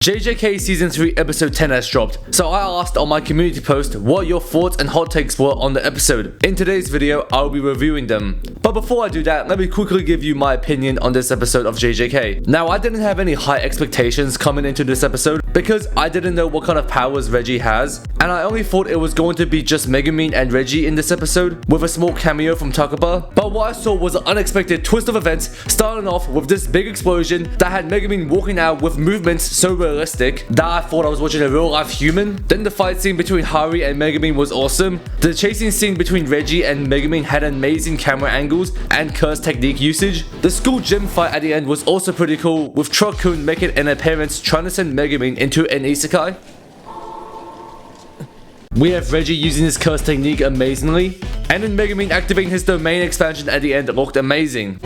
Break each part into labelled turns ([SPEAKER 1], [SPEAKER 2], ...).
[SPEAKER 1] JJK Season 3 Episode 10 has dropped, so I asked on my community post what your thoughts and hot takes were on the episode. In today's video, I'll be reviewing them. But before I do that, let me quickly give you my opinion on this episode of JJK. Now, I didn't have any high expectations coming into this episode because I didn't know what kind of powers Reggie has, and I only thought it was going to be just Megumi and Reggie in this episode, with a small cameo from Takaba. But what I saw was an unexpected twist of events, starting off with this big explosion that had Megumi walking out with movements so realistic that I thought I was watching a real life human. Then the fight scene between Hari and Megumi was awesome. The chasing scene between Reggie and Megumi had amazing camera angles and curse technique usage. The school gym fight at the end was also pretty cool, with Truck-kun making an appearance trying to send Megumi into an isekai. We have Reggie using his curse technique amazingly, and then Megumi activating his domain expansion at the end looked amazing.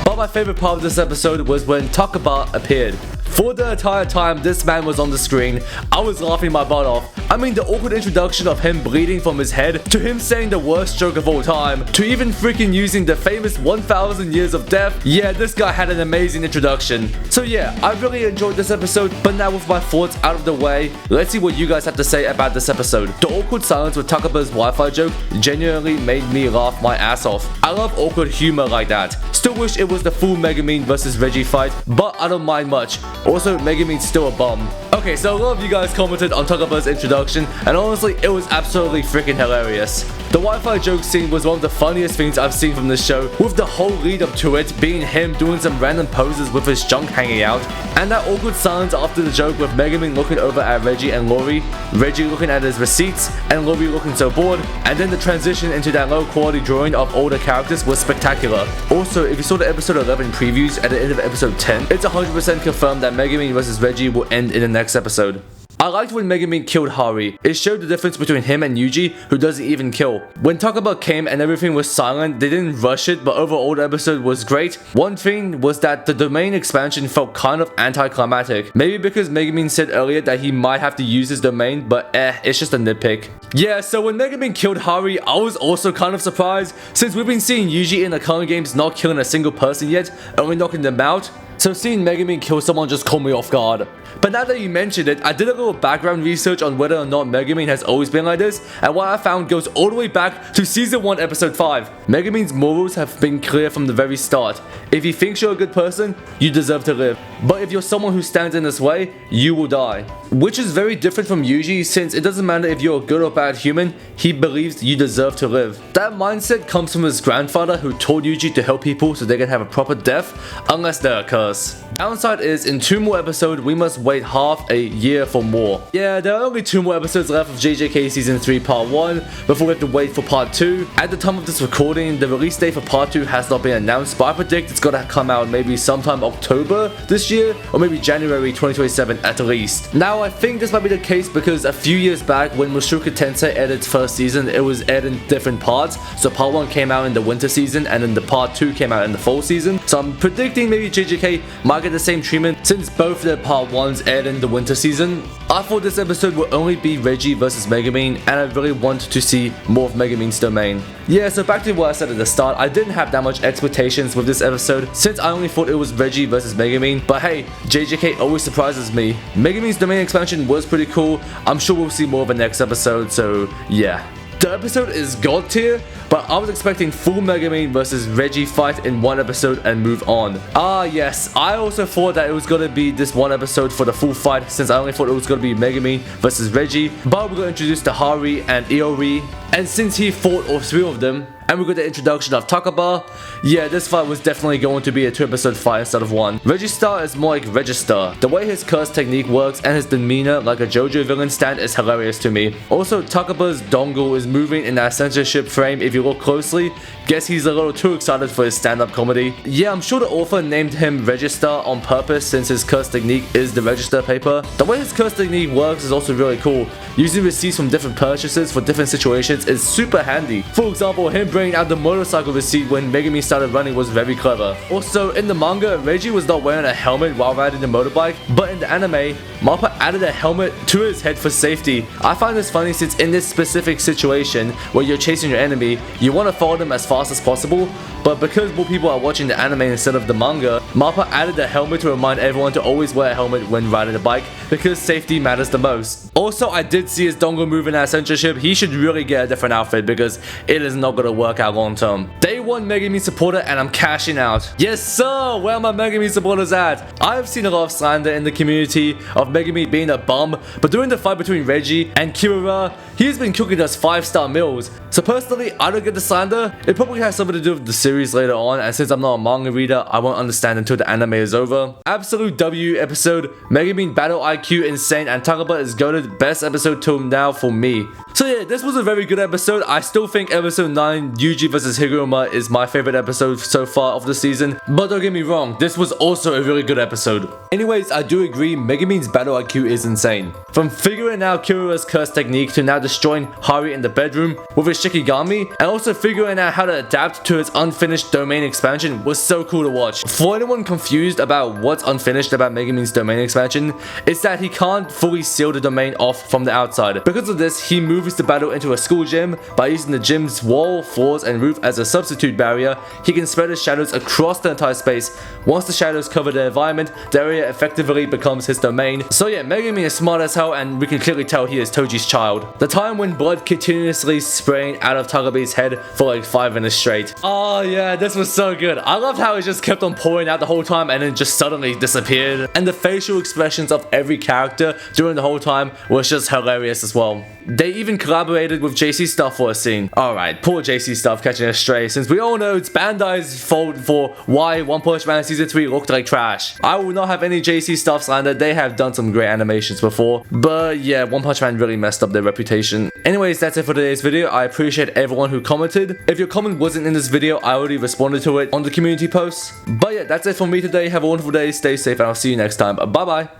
[SPEAKER 1] But my favorite part of this episode was when Takaba appeared. For the entire time this man was on the screen, I was laughing my butt off. I mean, the awkward introduction of him bleeding from his head, to him saying the worst joke of all time, to even freaking using the famous 1000 years of death. Yeah, this guy had an amazing introduction. So yeah, I really enjoyed this episode, but now with my thoughts out of the way, let's see what you guys have to say about this episode. The awkward silence with Takaba's Wi-Fi joke genuinely made me laugh my ass off. I love awkward humor like that. Still wish it was the full Megumi versus Reggie fight, but I don't mind much. Also, Megumi's still a bum. Okay, so a lot of you guys commented on Takaba's introduction, and honestly, it was absolutely freaking hilarious. The Wi-Fi joke scene was one of the funniest things I've seen from this show, with the whole lead up to it being him doing some random poses with his junk hanging out, and that awkward silence after the joke with Megumi looking over at Reggie and Lori, Reggie looking at his receipts, and Lori looking so bored, and then the transition into that low quality drawing of all the characters was spectacular. Also, if you saw the episode 11 previews at the end of episode 10, it's 100% confirmed that Megumi vs Reggie will end in the next episode. I liked when Megumi killed Hari. It showed the difference between him and Yuji, who doesn't even kill. When Takaba came and everything was silent, they didn't rush it, but overall the episode was great. One thing was that the domain expansion felt kind of anticlimactic. Maybe because Megumi said earlier that he might have to use his domain, but it's just a nitpick. Yeah, so when Megumi killed Hari, I was also kind of surprised, since we've been seeing Yuji in the current games not killing a single person yet, only knocking them out. So seeing Megumi kill someone just caught me off guard. But now that you mentioned it, I did a little background research on whether or not Megumi has always been like this, and what I found goes all the way back to Season 1 Episode 5. Megumi's morals have been clear from the very start. If he thinks you're a good person, you deserve to live. But if you're someone who stands in this way, you will die. Which is very different from Yuji, since it doesn't matter if you're a good or bad human, he believes you deserve to live. That mindset comes from his grandfather, who told Yuji to help people so they can have a proper death, unless they're a curse. Downside is, in 2 more episodes, we must wait half a year for more. Yeah, there are only 2 more episodes left of JJK Season 3 Part 1 before we have to wait for Part 2. At the time of this recording, the release date for Part 2 has not been announced, but I predict it's gonna come out maybe sometime October this year, or maybe January 2027 at least. Now, I think this might be the case because a few years back, when Mushoku Tensei aired its first season, it was aired in different parts. So Part 1 came out in the winter season, and then the Part 2 came out in the fall season. So I'm predicting maybe JJK might get the same treatment, since both their Part 1s aired in the winter season. I thought this episode would only be Reggie versus Megumi, and I really want to see more of Megumi's domain. Yeah, so back to what I said at the start, I didn't have that much expectations with this episode, since I only thought it was Reggie versus Megumi, but hey, JJK always surprises me. Megumi's domain expansion was pretty cool. I'm sure we'll see more of the next episode, so yeah. The episode is god tier, but I was expecting full Megumi versus Reggie fight in one episode and move on. Ah yes, I also thought that it was gonna be this one episode for the full fight, since I only thought it was gonna be Megumi versus Reggie, but we got introduced to Hari and Iori, and since he fought all 3 of them, and we got the introduction of Takaba, yeah, this fight was definitely going to be a 2-episode fight instead of 1. Registar is more like Register. The way his curse technique works and his demeanor like a JoJo villain stand is hilarious to me. Also, Takaba's dongle is moving in that censorship frame if you look closely. Guess he's a little too excited for his stand-up comedy. Yeah, I'm sure the author named him Register on purpose, since his curse technique is the register paper. The way his curse technique works is also really cool. Using receipts from different purchases for different situations is super handy. For example, him bringing out the motorcycle receipt when Megumi started running was very clever. Also, in the manga, Reggie was not wearing a helmet while riding the motorbike, but in the anime, Mappa added a helmet to his head for safety. I find this funny since in this specific situation where you're chasing your enemy, you want to follow them as fast as possible, but because more people are watching the anime instead of the manga, Mappa added a helmet to remind everyone to always wear a helmet when riding a bike because safety matters the most. Also, I did see his dongle move in that censorship. He should really get a different outfit because it is not going to work out long term. Day 1 Megumi supporter and I'm cashing out. Yes sir, where are my Megumi supporters at? I've seen a lot of slander in the community of Megumi being a bum, but during the fight between Reggie and Kirura, he's been cooking us 5-star meals. So personally, I don't get the slander. It probably has something to do with the series later on, and since I'm not a manga reader, I won't understand until the anime is over. Absolute W episode, Megumi battle IQ insane, and Takaba is goated, best episode till now for me. So yeah, this was a very good episode. I still think episode 9, Yuji vs Higuruma, is my favorite episode so far of the season, but don't get me wrong, this was also a really good episode. Anyways, I do agree, Megumi's battle IQ is insane. From figuring out Kirura's curse technique to now destroying Hari in the bedroom with his Shikigami, and also figuring out how to adapt to his unfinished domain expansion was so cool to watch. For anyone confused about what's unfinished about Megumi's domain expansion, it's that he can't fully seal the domain off from the outside. Because of this, he moves the battle into a school gym. By using the gym's wall, floors, and roof as a substitute barrier, he can spread his shadows across the entire space. Once the shadows cover the environment, the area effectively becomes his domain. So yeah, Megumi is smart as hell, and we can clearly tell he is Toji's child. The time when blood continuously spraying out of Takabe's head for like 5 minutes straight. Oh yeah, this was so good. I loved how it just kept on pouring out the whole time and then just suddenly disappeared. And the facial expressions of every character during the whole time was just hilarious as well. They even collaborated with JC Stuff for a scene. Alright, poor JC Stuff catching a stray, since we all know it's Bandai's fault for why One Punch Man Season 3 looked like trash. I will not have any JC Stuff slander, they have done some great animations before, but yeah, One Punch Man really messed up their reputation. Anyways, that's it for today's video. I appreciate everyone who commented. If your comment wasn't in this video, I already responded to it on the community posts. But yeah, that's it for me today. Have a wonderful day, stay safe, and I'll see you next time. Bye bye.